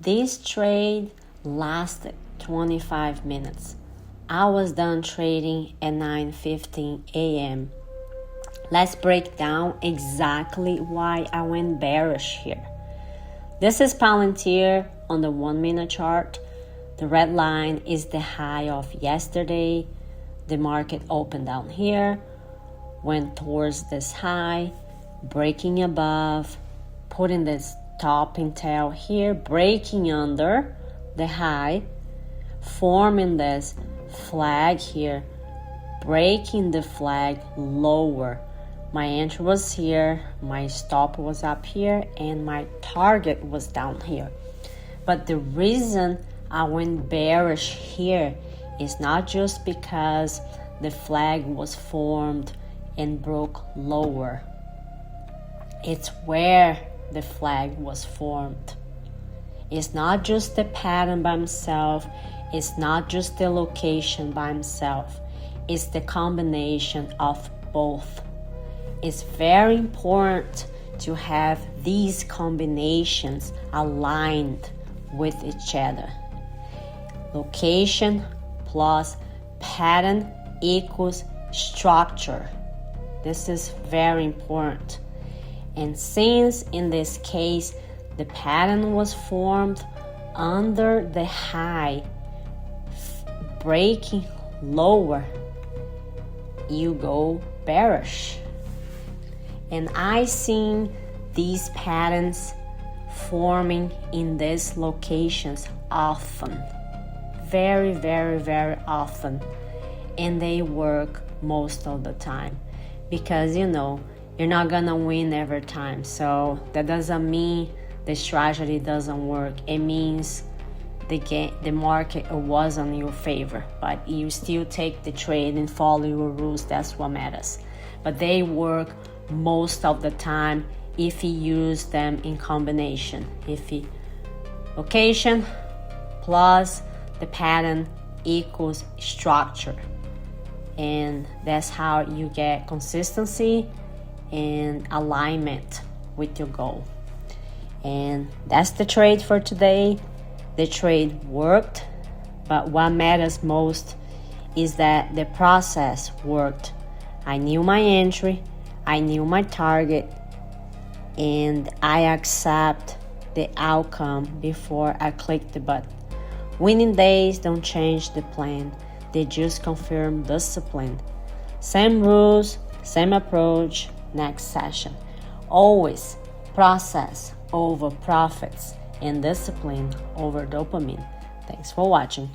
This trade lasted 25 minutes. I was done trading at 9:15 a.m. Let's break down exactly why I went bearish here. This is PLTR on the 1-minute chart. The red line is the high of yesterday. The market opened down here, went towards this high, breaking above, putting this top and tail here, breaking under the high, forming this flag here, breaking the flag lower. My entry was here, my stop was up here, and my target was down here. But the reason I went bearish here is not just because the flag was formed and broke lower. It's where the flag was formed. It's not just the pattern by itself. It's not just the location by itself. It's the combination of both. It's very important to have these combinations aligned with each other. Location plus pattern equals structure. This is very important. And since in this case the pattern was formed under the high, breaking lower, you go bearish. And I seen these patterns forming in these locations often, very, very, very often, and they work most of the time, because you're not gonna win every time. So that doesn't mean the strategy doesn't work. It means the market was on your favor, but you still take the trade and follow your rules. That's what matters. But they work most of the time if you use them in combination. Location plus the pattern equals structure, and that's how you get consistency and alignment with your goal. And that's the trade for today. The trade worked, but what matters most is that the process worked. I knew my entry, I knew my target, and I accept the outcome before I click the button. Winning days don't change the plan, they just confirm discipline. Same rules, same approach, next session. Always process over profits and discipline over dopamine. Thanks for watching.